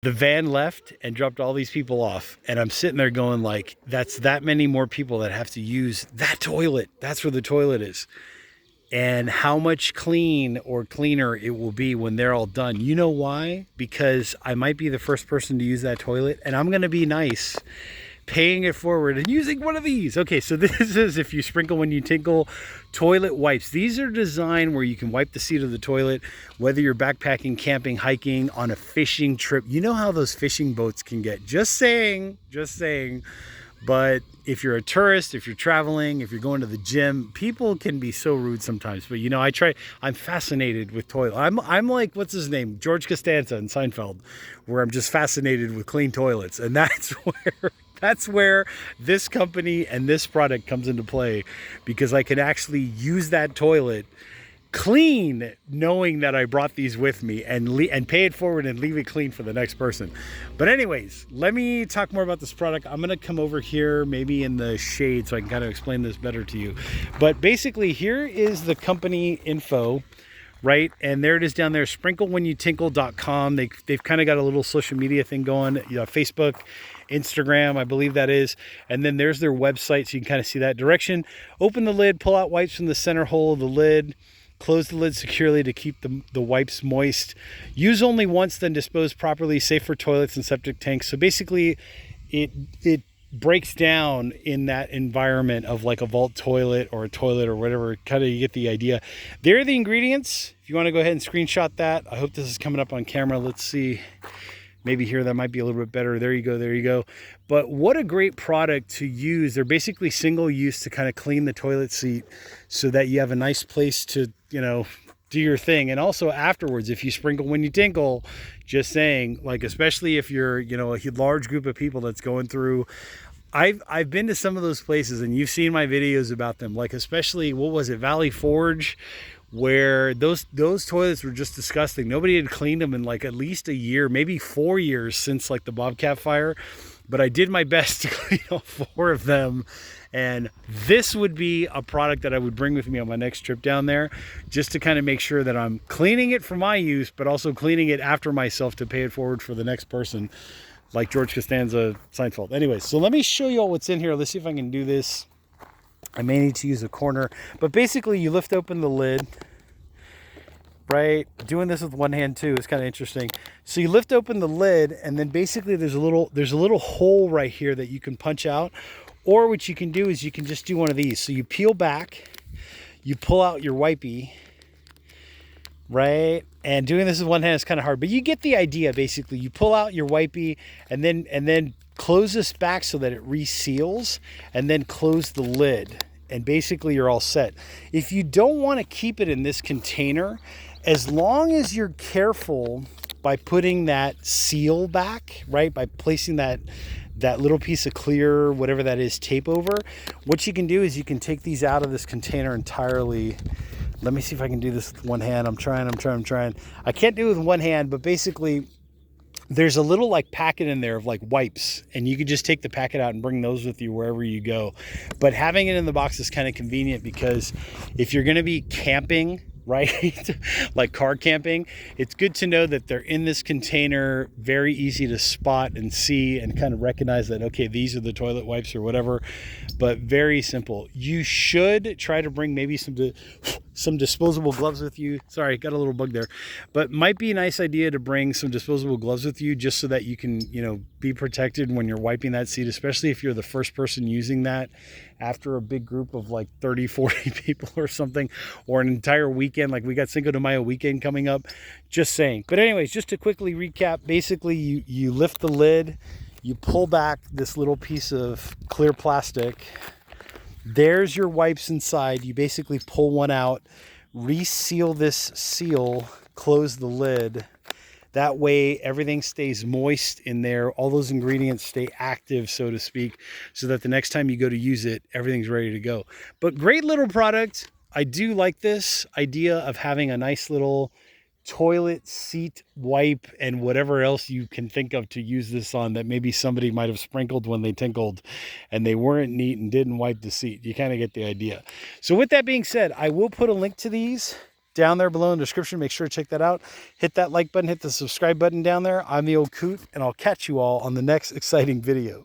The van left and dropped all these people off, and I'm sitting there going like, that's that many more people that have to use that toilet. That's where the toilet is. And how much clean or cleaner it will be when they're all done. You know why? Because I might be the first person to use that toilet, and I'm gonna be nice, paying it forward and using one of these. Okay, so this is if you sprinkle when you tinkle toilet wipes. These are designed where you can wipe the seat of the toilet, whether you're backpacking, camping, hiking, on a fishing trip. You know how those fishing boats can get. Just saying. But if you're a tourist, if you're traveling, if you're going to the gym, people can be so rude sometimes. But you know, I'm fascinated with toilet. I'm like, what's his name? George Costanza in Seinfeld, where I'm just fascinated with clean toilets. And that's where this company and this product comes into play, because I can actually use that toilet clean, knowing that I brought these with me, and pay it forward and leave it clean for the next person. But anyways, let me talk more about this product. I'm gonna come over here maybe in the shade so I can kind of explain this better to you. But basically, here is the company info, right? And there it is down there, sprinklewhenyoutinkle.com. They've kind of got a little social media thing going, you know, Facebook, Instagram, I believe that is. And then there's their website, so you can kind of see that direction. Open the lid, pull out wipes from the center hole of the lid. Close the lid securely to keep the wipes moist. Use only once, then dispose properly, safe for toilets and septic tanks. So basically, it breaks down in that environment of like a vault toilet or a toilet or whatever. Kind of, you get the idea. There are the ingredients. If you want to go ahead and screenshot that. I hope this is coming up on camera. Let's see. Maybe here that might be a little bit better. There you go. But what a great product to use. They're basically single use to kind of clean the toilet seat so that you have a nice place to, you know, do your thing. And also afterwards, if you sprinkle when you tinkle, just saying, like, especially if you're, you know, a large group of people that's going through. I've been to some of those places, and you've seen my videos about them, like especially, what was it, Valley Forge, where those toilets were just disgusting. Nobody had cleaned them in like at least a year, maybe 4 years since like the Bobcat fire. But I did my best to clean all 4 of them. And this would be a product that I would bring with me on my next trip down there, just to kind of make sure that I'm cleaning it for my use, but also cleaning it after myself to pay it forward for the next person, like George Costanza, Seinfeld. Anyways, so let me show you all what's in here. Let's see if I can do this. I may need to use a corner, but basically you lift open the lid, right? Doing this with one hand too is kind of interesting. So you lift open the lid, and then basically there's a little hole right here that you can punch out, or what you can do is you can just do one of these. So you peel back, you pull out your wipey, right? And doing this with one hand is kind of hard, but you get the idea. Basically, you pull out your wipey and then close this back so that it reseals, and then close the lid, and basically you're all set. If you don't want to keep it in this container, as long as you're careful by putting that seal back, right, by placing that little piece of clear, whatever that is, tape over, what you can do is you can take these out of this container entirely. Let me see if I can do this with one hand. I'm trying. I can't do it with one hand, but basically there's a little like packet in there of like wipes, and you could just take the packet out and bring those with you wherever you go. But having it in the box is kind of convenient, because if you're going to be camping, right, like car camping, it's good to know that they're in this container, very easy to spot and see and kind of recognize that, okay, these are the toilet wipes or whatever. But very simple. You should try to bring maybe some disposable gloves with you. Sorry, got a little bug there. But might be a nice idea to bring some disposable gloves with you, just so that you can, you know, be protected when you're wiping that seat, especially if you're the first person using that after a big group of like 30, 40 people or something, or an entire weekend. Like we got Cinco de Mayo weekend coming up, just saying. But anyways, just to quickly recap, basically you lift the lid, you pull back this little piece of clear plastic. There's your wipes inside. You basically pull one out, reseal this seal, close the lid. That way everything stays moist in there. All those ingredients stay active, so to speak, so that the next time you go to use it, everything's ready to go. But great little product. I do like this idea of having a nice little toilet seat wipe and whatever else you can think of to use this on, that maybe somebody might have sprinkled when they tinkled and they weren't neat and didn't wipe the seat. You kind of get the idea. So with that being said, I will put a link to these down there below in the description. Make sure to check that out. Hit that like button, hit the subscribe button down there. I'm the old Coot, and I'll catch you all on the next exciting video.